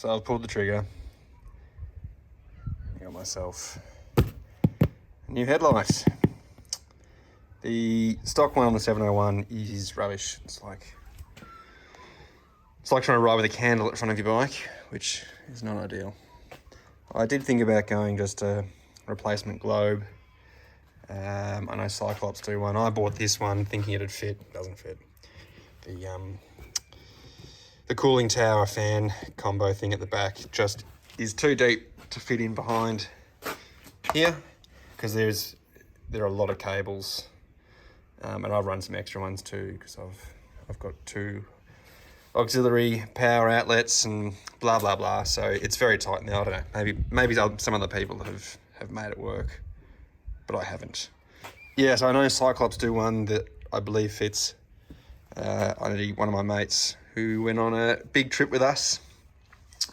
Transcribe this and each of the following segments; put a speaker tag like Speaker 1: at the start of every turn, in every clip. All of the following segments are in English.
Speaker 1: So I've pulled the trigger. I got myself a new headlight. The stock one on the 701 is rubbish. It's like trying to ride with a candle at front of your bike, which is not ideal. I did think about going just a replacement globe. I know Cyclops do one. I bought this one thinking it'd fit. It doesn't fit. The cooling tower fan combo thing at the back just is too deep to fit in behind here, because there are a lot of cables, and I've run some extra ones too, because I've got 2 auxiliary power outlets and blah blah blah. So it's very tight now. I don't know. Maybe some other people have made it work, but I haven't. Yeah, so I know Cyclops do one that I believe fits. One of my mates who went on a big trip with us,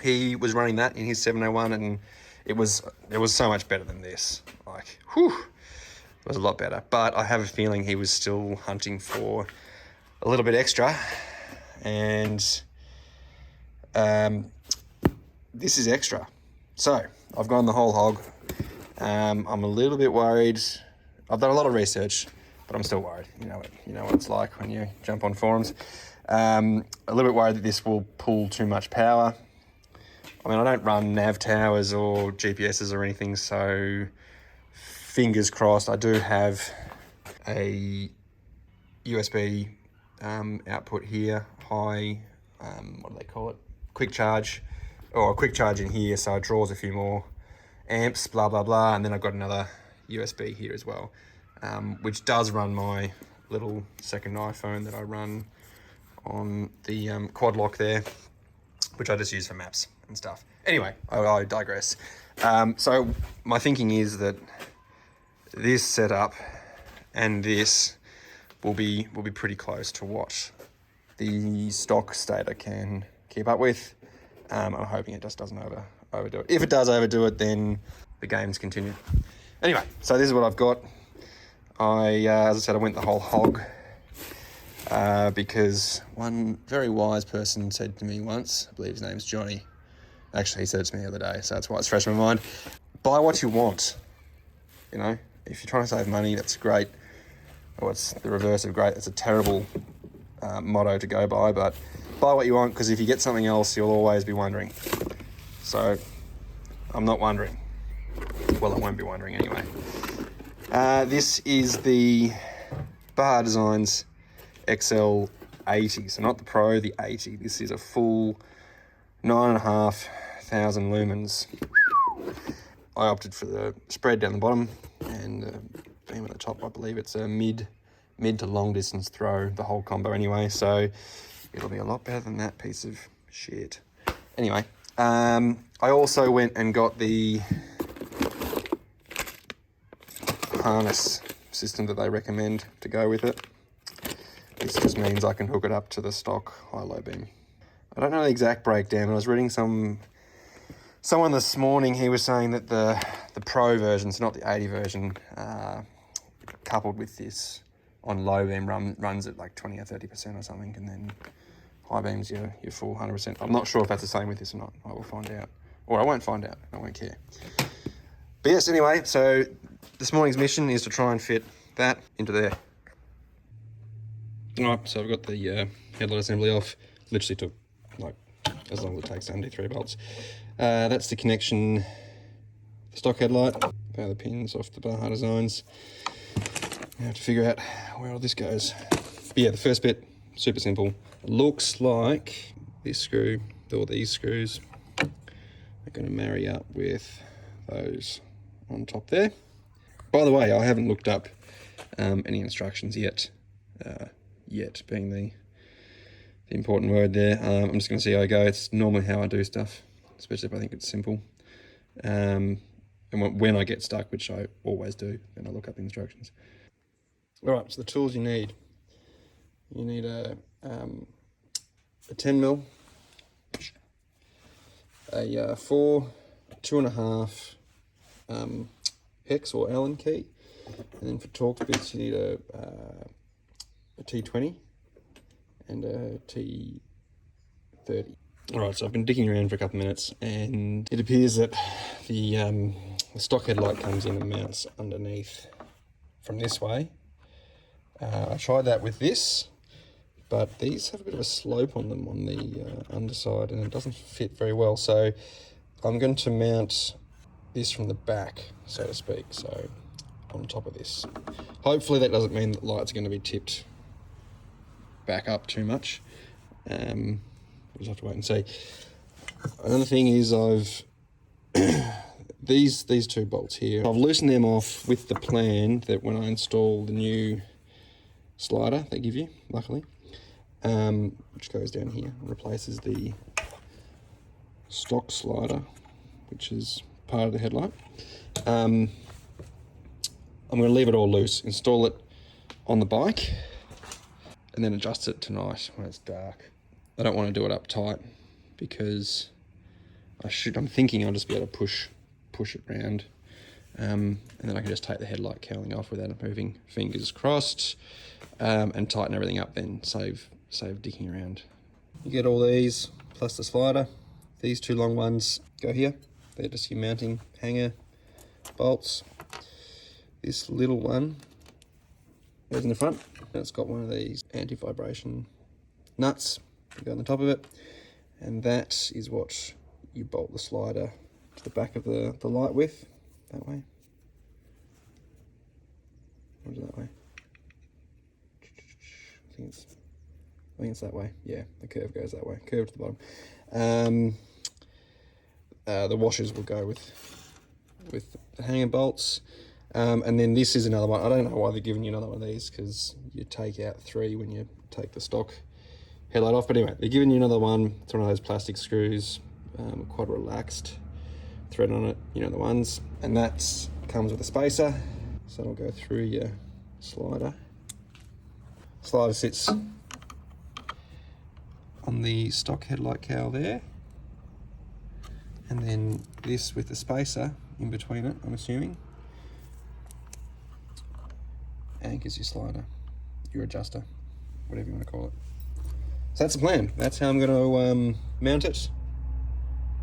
Speaker 1: he was running that in his 701, and it was so much better than this. Like, whew, it was a lot better. But I have a feeling he was still hunting for a little bit extra, and this is extra. So I've gone the whole hog. I'm a little bit worried. I've done a lot of research, but I'm still worried. You know what it's like when you jump on forums. A little bit worried that this will pull too much power. I mean, I don't run nav towers or GPSs or anything, so fingers crossed. I do have a USB output here, high, what do they call it? Quick charge, or a quick charge in here, so it draws a few more amps, blah, blah, blah. And then I've got another USB here as well, which does run my little second iPhone that I run on the quad lock there, which I just use for maps and stuff. Anyway, I digress. So my thinking is that this setup and this will be pretty close to what the stock Stator can keep up with. I'm hoping it just doesn't overdo it. If it does overdo it, then the games continue. Anyway, so this is what I've got. As I said, I went the whole hog because one very wise person said to me once, I believe his name's Johnny. Actually, he said it to me the other day, so that's why it's fresh in my mind. Buy what you want. You know, if you're trying to save money, that's great. Or it's the reverse of great. It's a terrible motto to go by, but buy what you want, because if you get something else, you'll always be wondering. So I'm not wondering. Well, I won't be wondering anyway. This is the Baja Designs XL80, so not the Pro, the 80. This is a full 9,500 lumens. I opted for the spread down the bottom and beam at the top. I believe it's a mid to long distance throw, the whole combo anyway, so it'll be a lot better than that piece of shit. Anyway, I also went and got the harness system that they recommend to go with it. This just means I can hook it up to the stock high-low beam. I don't know the exact breakdown. I was reading someone this morning, he was saying that the Pro version, so not the 80 version, coupled with this on low beam runs at like 20 or 30% or something, and then high beams your full 100%. I'm not sure if that's the same with this or not. I will find out. Or I won't find out. I won't care. But yes, anyway, so this morning's mission is to try and fit that into there. All right, so I've got the headlight assembly off. Literally took like as long as it takes to undo 3 bolts. That's the connection, the stock headlight. Power the pins off the Baja Designs. I have to figure out where all this goes. But yeah, the first bit, super simple. It looks like this screw, or these screws, are going to marry up with those on top there. By the way, I haven't looked up any instructions yet. Yet being the important word there. I'm just going to see how I go. It's normally how I do stuff, especially if I think it's simple. And when I get stuck, which I always do, then I look up the instructions. All right, so the tools you need. You need a 10 mil, a 4, 2.5 hex or Allen key, and then for Torx bits you need a T20 and a T30. Alright, so I've been digging around for a couple of minutes, and it appears that the stock headlight comes in and mounts underneath from this way. I tried that with this, but these have a bit of a slope on them on the underside, and it doesn't fit very well. So I'm going to mount this from the back, so to speak, so on top of this. Hopefully that doesn't mean that the lights are going to be tipped back up too much. We'll just have to wait and see. Another thing is I've these two bolts here, I've loosened them off with the plan that when I install the new slider they give you, luckily, which goes down here and replaces the stock slider, which is part of the headlight. I'm going to leave it all loose, install it on the bike, and then adjust it tonight when it's dark. I don't want to do it up tight because I'm thinking I'll just be able to push it round, and then I can just take the headlight cowling off without it moving. Fingers crossed, and tighten everything up. Then save dicking around. You get all these plus the slider. These two long ones go here. They're just your mounting hanger bolts. This little one goes in the front, and it's got one of these anti-vibration nuts that go on the top of it, and that is what you bolt the slider to the back of the light with, that way. Or is it that way? I think it's that way. Yeah, the curve goes that way, curve to the bottom. The washers will go with the hanger bolts. And then this is another one. I don't know why they're giving you another one of these, because you take out 3 when you take the stock headlight off. But anyway, they're giving you another one. It's one of those plastic screws, quite a relaxed thread on it, you know the ones. And that comes with a spacer, so it'll go through your slider. Slider sits on the stock headlight cowl there. And then this with the spacer in between it, I'm assuming, anchors your slider, your adjuster, whatever you want to call it. So that's the plan. That's how I'm going to mount it.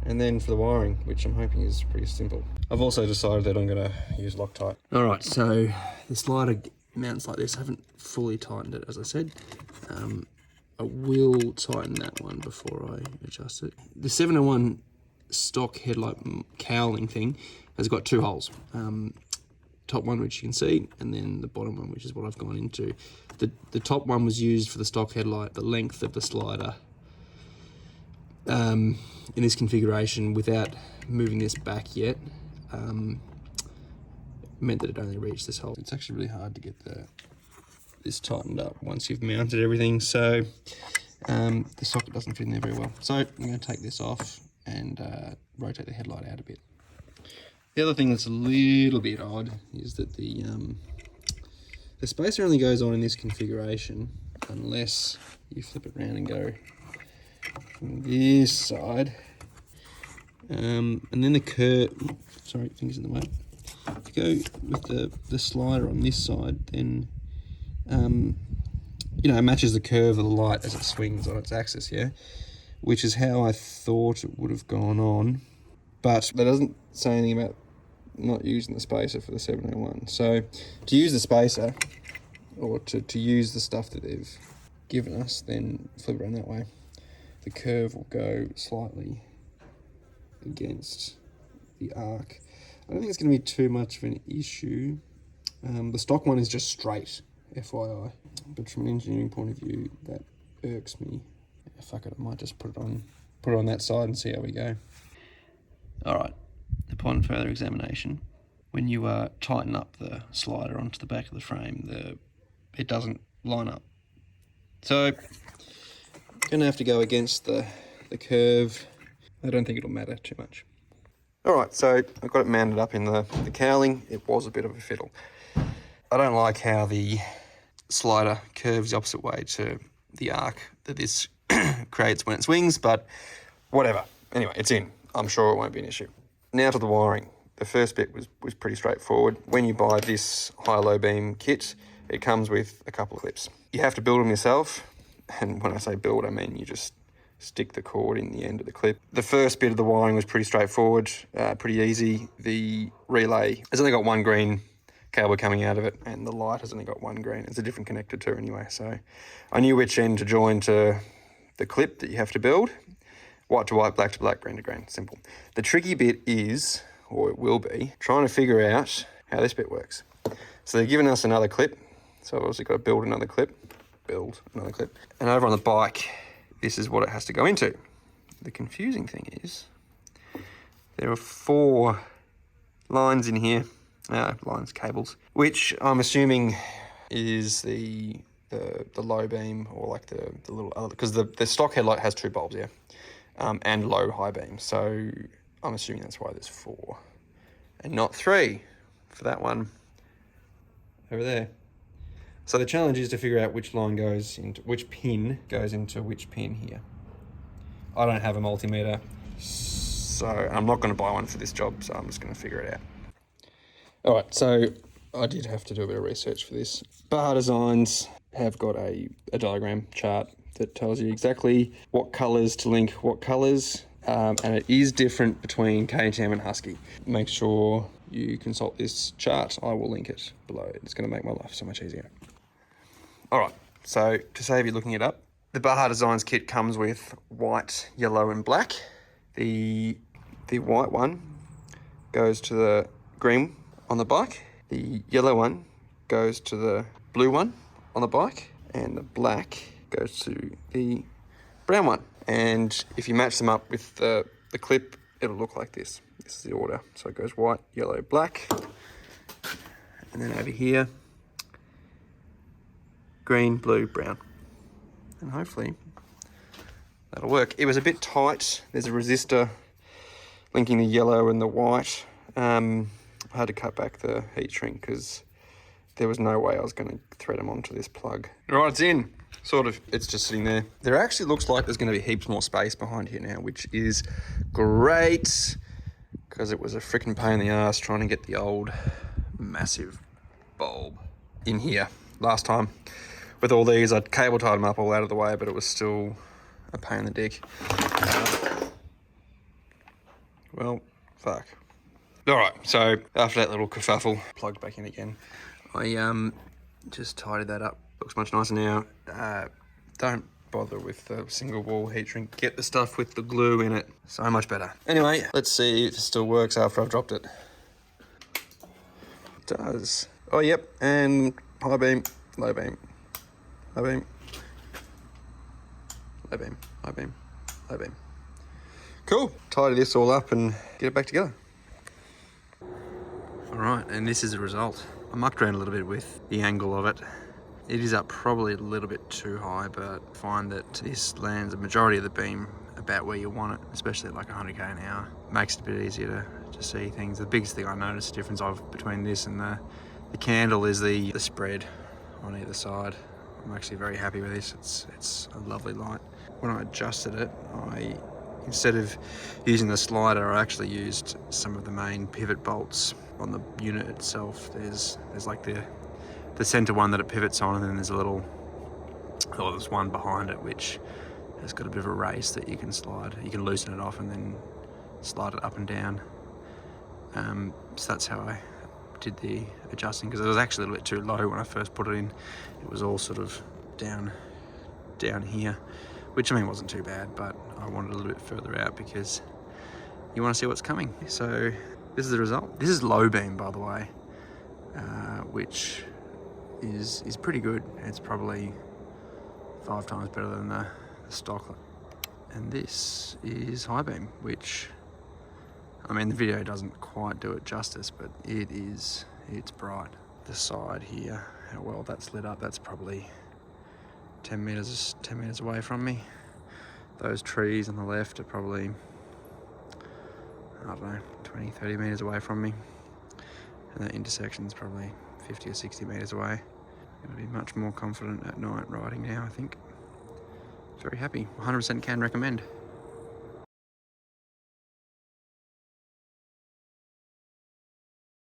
Speaker 1: And then for the wiring, which I'm hoping is pretty simple, I've also decided that I'm going to use Loctite. All right, so the slider mounts like this. I haven't fully tightened it, as I said. I will tighten that one before I adjust it. The 701 stock headlight cowling thing has got 2 holes. Top one, which you can see, and then the bottom one, which is what I've gone into. The top one was used for the stock headlight. The length of the slider in this configuration, without moving this back yet, meant that it only reached this hole. It's actually really hard to get this tightened up once you've mounted everything, so the socket doesn't fit in there very well. So I'm going to take this off and rotate the headlight out a bit. The other thing that's a little bit odd is that the spacer only goes on in this configuration unless you flip it around and go from this side. And then the curve, sorry, fingers in the way. If you go with the slider on this side, then it matches the curve of the light as it swings on its axis, yeah? Which is how I thought it would have gone on. But that doesn't say anything about not using the spacer for the 701. So to use the spacer, or to use the stuff that they've given us, then flip it around that way. The curve will go slightly against the arc. I don't think it's going to be too much of an issue. The stock one is just straight, FYI. But from an engineering point of view, that irks me. Fuck it, I might just put it on that side and see how we go. Alright, upon further examination, when you tighten up the slider onto the back of the frame, it doesn't line up. So, gonna have to go against the curve. I don't think it'll matter too much. Alright, so I've got it mounted up in the cowling. It was a bit of a fiddle. I don't like how the slider curves the opposite way to the arc that this creates when it swings, but whatever. Anyway, it's in. I'm sure it won't be an issue. Now to the wiring. The first bit was pretty straightforward. When you buy this high-low beam kit, it comes with a couple of clips. You have to build them yourself, and when I say build, I mean you just stick the cord in the end of the clip. The first bit of the wiring was pretty straightforward, pretty easy. The relay has only got one green cable coming out of it, and the light has only got one green. It's a different connector too anyway, so I knew which end to join to the clip that you have to build. White to white, black to black, green to green, simple. The tricky bit is, or it will be, trying to figure out how this bit works. So they're giving us another clip, so I've obviously got to build another clip. And over on the bike, this is what it has to go into. The confusing thing is, there are 4 lines in here, cables, which I'm assuming is the low beam, or like the little other, because the stock headlight has 2 bulbs, yeah, and low high beam. So I'm assuming that's why there's 4 and not 3 for that one over there. So the challenge is to figure out which line goes into which pin here. I don't have a multimeter, so I'm not going to buy one for this job, so I'm just going to figure it out. All right, so I did have to do a bit of research for this. Baja Designs have got a diagram chart that tells you exactly what colours to link what colours, and it is different between KTM and Husky. Make sure you consult this chart. I will link it below. It's going to make my life so much easier. All right, so to save you looking it up, the Baja Designs kit comes with white, yellow, and black. The white one goes to the green on the bike. The yellow one goes to the blue one on the bike, and the black goes to the brown one. And if you match them up with the clip, it'll look like this. This is the order. So it goes white, yellow, black, and then over here, green, blue, brown. And hopefully that'll work. It was a bit tight. There's a resistor linking the yellow and the white. I had to cut back the heat shrink because there was no way I was going to thread them onto this plug. Right, it's in. Sort of. It's just sitting there. There actually looks like there's going to be heaps more space behind here now, which is great, because it was a freaking pain in the ass trying to get the old massive bulb in here last time. With all these, I'd cable tied them up all out of the way, but it was still a pain in the dick. Well, fuck. All right, so after that little kerfuffle, plugged back in again. I just tidied that up. Looks much nicer now. Don't bother with the single wall heat shrink. Get the stuff with the glue in it. So much better. Anyway, let's see if it still works after I've dropped it. It does. Oh, yep, and high beam, low beam. High beam, low beam, high beam, low beam. Cool. Tidy this all up and get it back together. All right, and this is the result. I mucked around a little bit with the angle of it. It is up probably a little bit too high, but I find that this lands the majority of the beam about where you want it, especially at like 100k an hour. Makes it a bit easier to see things. The biggest thing I noticed the difference of between this and the candle is the spread on either side. I'm actually very happy with this. It's a lovely light. When I adjusted it, instead of using the slider, I actually used some of the main pivot bolts on the unit itself. There's like the center one that it pivots on, and then there's there's one behind it which has got a bit of a race that you can slide. You can loosen it off and then slide it up and down. So that's how I did the adjusting, because it was actually a little bit too low when I first put it in. It was all sort of down here, which I mean wasn't too bad, but I wanted a little bit further out because you want to see what's coming. So this is the result. This is low beam, by the way, which is pretty good. It's probably 5 times better than the stock. And this is high beam, which, I mean, the video doesn't quite do it justice, but it's bright. The side here, how well that's lit up, that's probably 10 meters away from me. Those trees on the left are probably, I don't know, 20, 30 meters away from me. And that intersection is probably 50 or 60 meters away. I'm gonna be much more confident at night riding now, I think. Very happy. 100% can recommend.